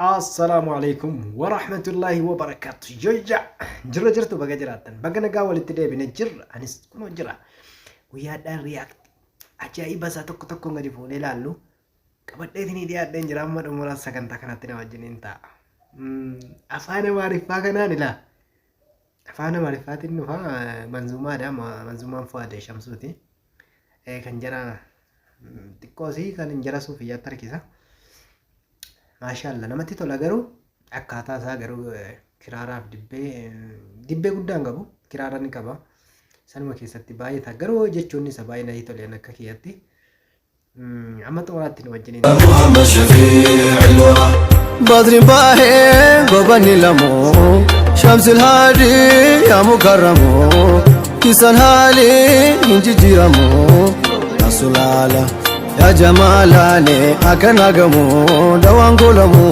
السلام عليكم ورحمة الله وبركاته. جوجا جرت بقى جراتن بقى نقاول التدي بنجر أنس كم جرا ويا دار رياكت أجاي بس أتوك نقدي فوني لالو كبدي ثني dia dan jeramah umur sakan takkan hati nawajin inta. Afana marifah kana nila. Afana marifah ini fa manzuma ada manzuma fuade Syamsuti. Kan jara tikosi kan jara sufiya terkisa. Masyaallah namatti tola garuu akkaataa isaa garuu kiraaraaf dibbee guddaan qabu kiraara ni qaba sanuma keessatti baay'ata garuu jechuun isa baay'ee na toleen akka kiyyatti amma xumuraatti nu wajjin Muhammad Shafi'il Wara Badri Bahe Gobani Lamo Shamsul Hadi Ya Mukarramo Kisan Hali Hinji Jiramo Rasulala Ya Jamalane Akanagamu Dawangulamu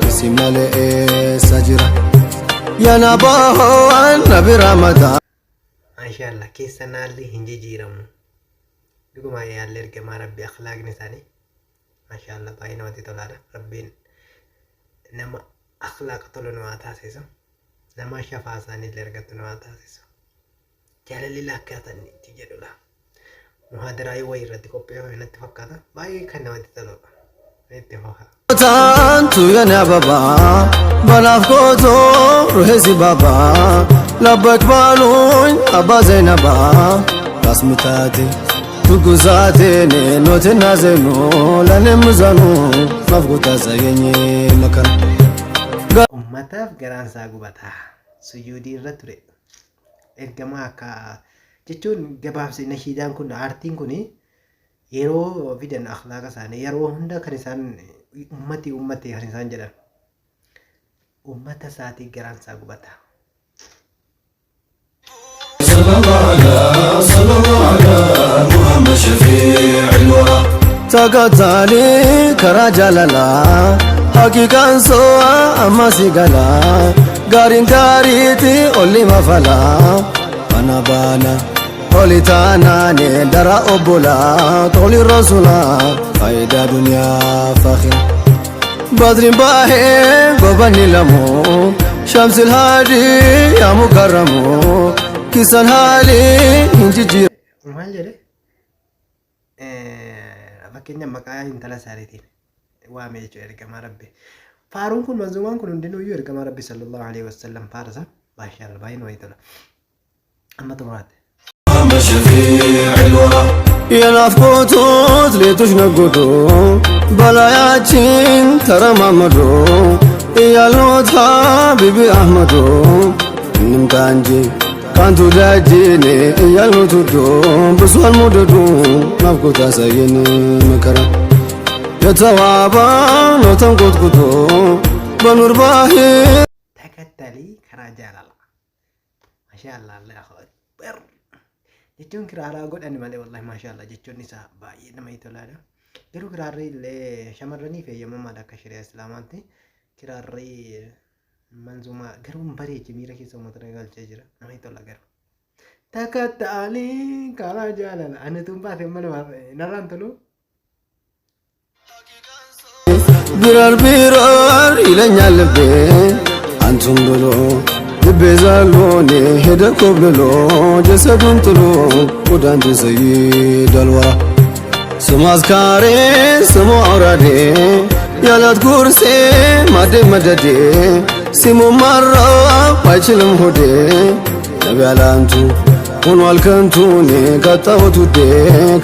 Isimale Sajira Ya Nabaho Nabi Ramadan Masyaallah kisan hali hinji jiramu Duguma ya ergama Rabbi akhlaqni isaanii Masyaallah baay'ee namatti tolaadha Rabbiin nama akhlaqa tolu nu haa taasisu nama shafaa isaanii illee argattu nu haa taasisu jaalalli akkaataan itti jedhudha muhaadaraa wayii irratti qophii natti fakkaata baay'ee kan namatti toludha itti hoha Tantu ya ne baba Balaf koto ruhezi baba Labbak balun Abba Zainaba Rasmitati Tuguzate ne note nazenu Lane muzanu Mafguta zayenye makana ummataaf garaan isaa gubataa sujuudii irra ture ergamaa akka jechuun gabaabsi nashiidaan kun aartiin kun yeroo fidan akhlaaqa isaanii yeroo hunda kan isaan ummati kan isaan jedhan ummata isaatii garaan isaa gubataa sallallahu ala Muhammad Shafi'il Wara Takatali karajalala Hakikan soa amasigala Garin kariti oli mafala Bana Olitana ne dara obola Toli rasula Faida dunia fakhir Badrin Bahe Gobani Lamo Shamsul Hadi Ya Mukarramo Kisan Hali Hinjijir maal jedhe fakkeenya maqaa intala isaaniitiin waame jechuudha ergamaa rabbi faaruun kun manzumaan kun hundinuyyuu ergamaa rabbi sallallahu alaihi wasallam faarsa maashaallah baay'ee namatti tola amma xumuraatti Muhammad Shafi'il Wara Yanafkotot letush nagodo Balayachin taramamado Iyalota Bibi Ahmado Nimtanji Kantu dajine Iyalotudo Buswal mudodo Nafkota sayene makara Yatawaba Notan kutkudo Banur Bahe takattali karaa jaalala maashaallah allahu akbar jechuun kiraaraa godhani malee wallahi maashaallah jechuun isaa baay'ee namatti tolaadha garuu kiraarri illee shamarranii fayyamamaadha akka shari'a islaamaatti kiraarri manzumaa garuu bareechi miira keessa uummata galchee jira namatti tola garuu takattali karaa jaalala ani tumpaate mana narraan tolu birar ilanyal be antum dolo bezalone heda koblo jasadun tulo udan sayyid alwara sumazkare sumu aurade yalat kurse madade simu marra pachilum hode nabialantu ونوال كنتوني كتاوتودي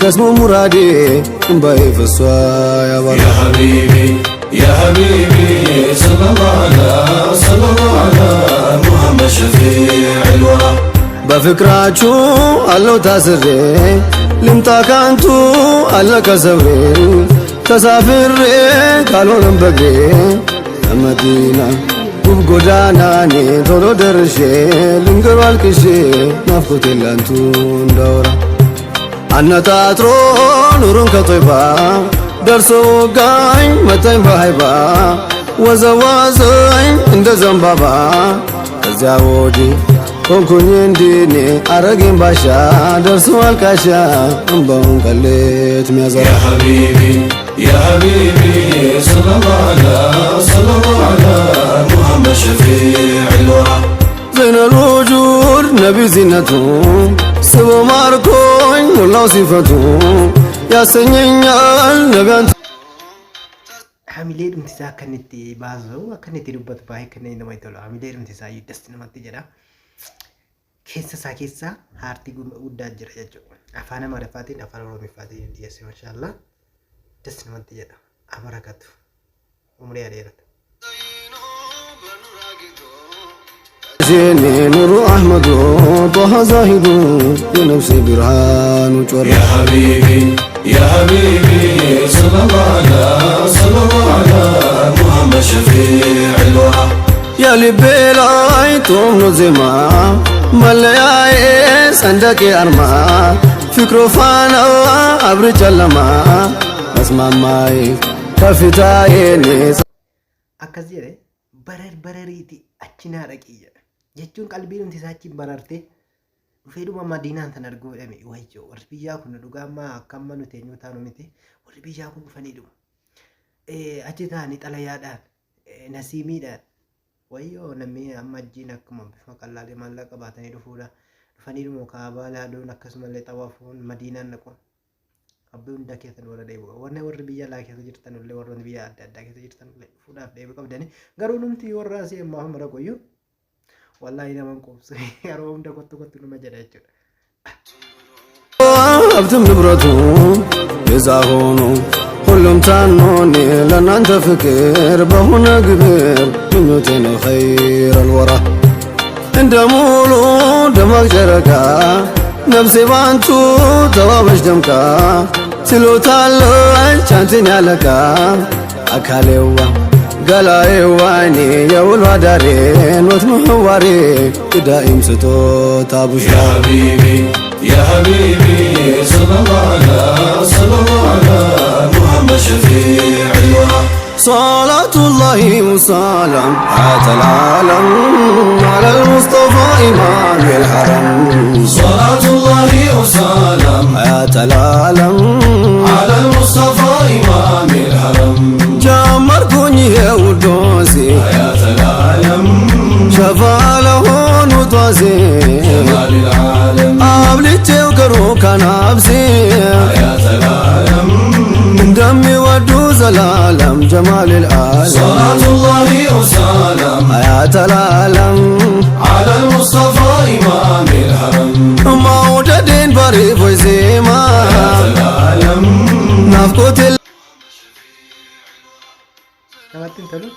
كاسمو مرادي مباي فسوا يا حبيبي يا حبيبي صلى الله على محمد شفيع الورى بفكراتشو الله تاسري لمتا كانتو الله كسوري تسافر قالوا نبقي المدينة Godana ne tolo dershe lingar walkishe nafkote lantun daura anna tatro nurun katoiba darso gai matai bahaiba wazawazai inda zambaba kazawodi konkunyende ne aragin basha darso walkasha ambon kallet miyaza ya يا حبيبي صلى الله على محمد شفيع الورى زين الوجود نبي زينته سبو ماركون والله صفته يا سنينيال نبي أنت hamilee dhumtisaa akkanitti baasuu akkanitti dubbatu baay'ee kanneen nama tolu hamilee dhumtisaa dasti namatti jedha keessa isaa keessa haartii guddaa jira jechuudha afaan amaariffaatiin afaan oromiffaatiin dhiyeesse mashaallah dasti namatti jedha abarakatu umrii adeerata زيني نور أحمد طه زاهد لنفسي برهان وجر يا حبيبي صلى الله على محمد شفيع الورى يا لبي لايتم نزما ملياي صندق أرما فكرو فانا أبرج لما اسمع ماي كفتايني akkas jedhe barariiti achinaa dhaqiyya jechuun qalbii nuti isaachiin bararte dhufeedhuma madiinaan tan arguu jedhame wayyo warri biyyaa kun dhugaammaa akkamma nuti eenyu taanu miti warri biyyaa kun dhufaniidhuma achi ta'anii xalayaadhaan nasiimiidhaan wayyoo namni amma ajjiin akkuma bifa qallaalee maallaqa baatanii dhufaniidhuma kaabaa laaluun akkasumallee xawaafuun madiinaan naquun abbii hunda keessan warra deebi'u warri biyya alaa keessa jirtan illee warroonni biyya adda addaa keessa jirtan illee fuudhaaf deebi'u qabdanii garuu numti warra asii ammaa humna qoyyuu wallahi naman qubsu yeroo hunda kottu numa jedha jechuudha. ሀብትም ንብረቱ የዛ ሆኖ ሁሉም ታኖኔ ለእናንተ ፍቅር በሆነ ግብር ምኞቴ ነው ኸይር አልወራ እንደ ሙሉ ደማቅ ጨረቃ ነፍሴ ባንቱ ተዋበች ደምቃ ትሎታለች አንተን ያለቃ አካሌዋ ገላዬዋ እኔ የውሎ አዳሬን ወት ምህዋሬ ቅዳኢም ስጦታ ቡሽራ يا حبيبي صلى الله على محمد شفيع الورى صلاة الله وسلام حياة العالم على المصطفى إمام الحرم صلاة الله وسلام حياة العالم على المصطفى إمام الحرم جمر كوني ودوسي حياة العالم شفا له نطاسي جمال العالم أبليتيو كرو كان أبسي حياة العالم دمي ودو زلالم جمال العالم صلاة الله وسلام حياة العالم على المصطفى إمام الحرم موددين بريف وزيما حياة العالم نفقت Namatin tolu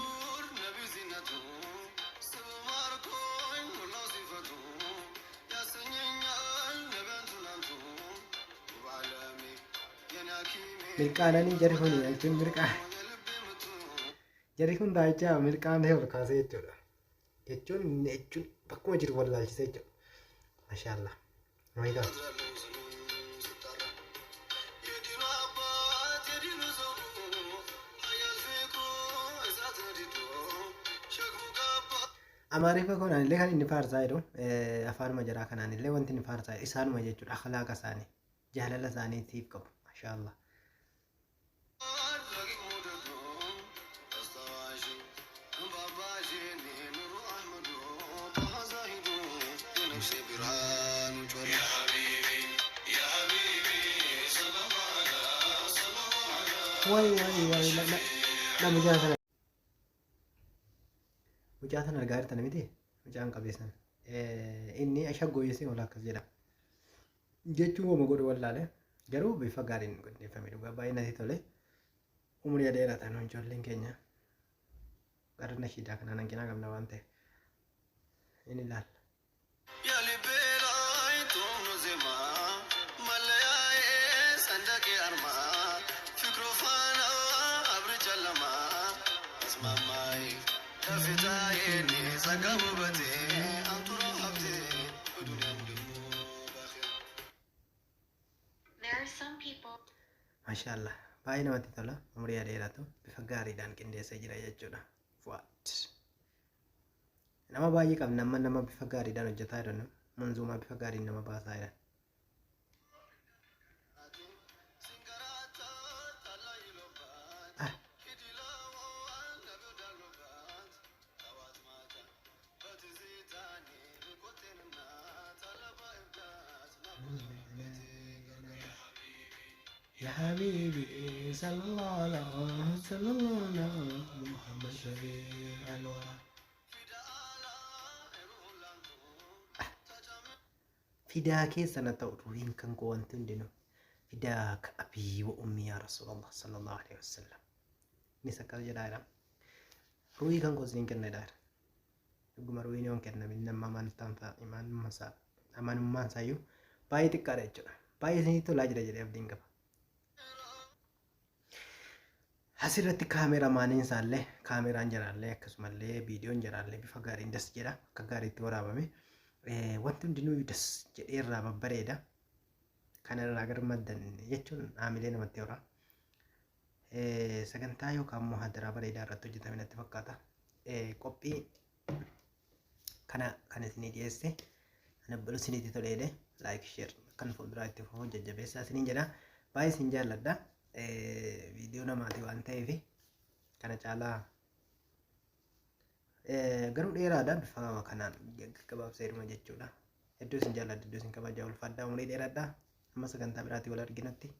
mirqaananii jarri kun jechuun jarri kun daa'ichaa mirqaan ta'e ol kaasee jechuudha jechuun bakkuma jiru wallaalchisee jechuudha mashaallah maayidhaa amaarifa kanaan illee kan inni faarsaa jedhu afaanuma jaraa kanaan illee wanti inni faarsaa isaanuma jechuudha akhlaaqa isaanii jaalala isaaniitiif qabu mashaallah way mucaan argaa jirtan miti mucaan qabeessan inni ashaggoyese wala akkas jedha jechuun wama godhu wallaale garuu bifa gaariin qindeeffame dhugaa baay'ee natti tole umrii dheeraadhaan ijoolleen keenya qarna shidaa kanaan hanqina qabna waan ta'eef inni ilaalla. Mashallah, baay'ee namatti tola. Umrii dheeraatu bifa gaariidhaan qindeessee jira jechuudha. Nama baay'ee qabna amma nama bifa gaariidhaan hojjetaa jiru manzuumaa bifa gaariin nama baasaa jira. يا حبيبي صلى الله على محمد شفيع الورى فداك سنة روحين كان قوانتن دينو فداك أبي وأمي يا رسول الله صلى الله عليه وسلم نسكال جدائرة روحي كان قوزين كنا دائرة dhuguma ruuyin yoon kenname nama amantaan imaan masaa amanummaan sayyuu baay'ee xiqqaadha jechuudha. Baay'ee isinii tolaa jira jedhee abdiin qaba. Asirratti kaameraamaaniin isaallee kaameraan jiraallee akkasumallee viidiyoon jiraallee bifa gaariin das jedha akka gaariitti waraabame wanti hundinuu das jedhee irraa babbareeda. Kanarraa garmaddan jechuun haamilee namatti horaa. Sagantaa yookaan immoo hadaraa bareedaa irratti hojjetame natti fakkaata. Qophii kan isinii dhiyeesse ana bulu isinitti toleedhe like share kan fuulduraa itti fufuu jajjabeessaa isiniin jedha baay'ee isin jaalladha viidiyoo namaati waan ta'eef kana caalaa garuu dheeraadha bifa kanaan gabaabseedhuma jechuudha hedduu isin jaalladha hedduu isin kabajaa ulfaadhaa umurii dheeraadha amma sagantaa biraatii wal arginatti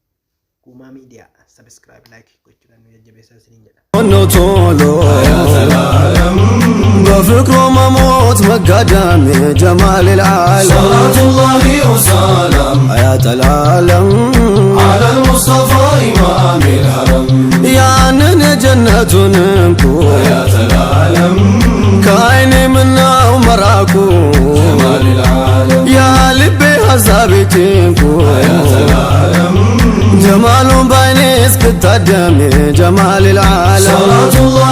Kuma Media subscribe like gochuudhaan nu jajjabeessaa isiniin jedha بفكره مموت مقدم جمال العالم صلاة الله وسلام حياة العالم على المصطفى إمام الحرم يا أننا جنة نمكو حياة العالم كايني منا ومراكو جمال العالم يا لبي حسابتينكو حياة العالم جمال بايني اسكت جمال العالم صلاة الله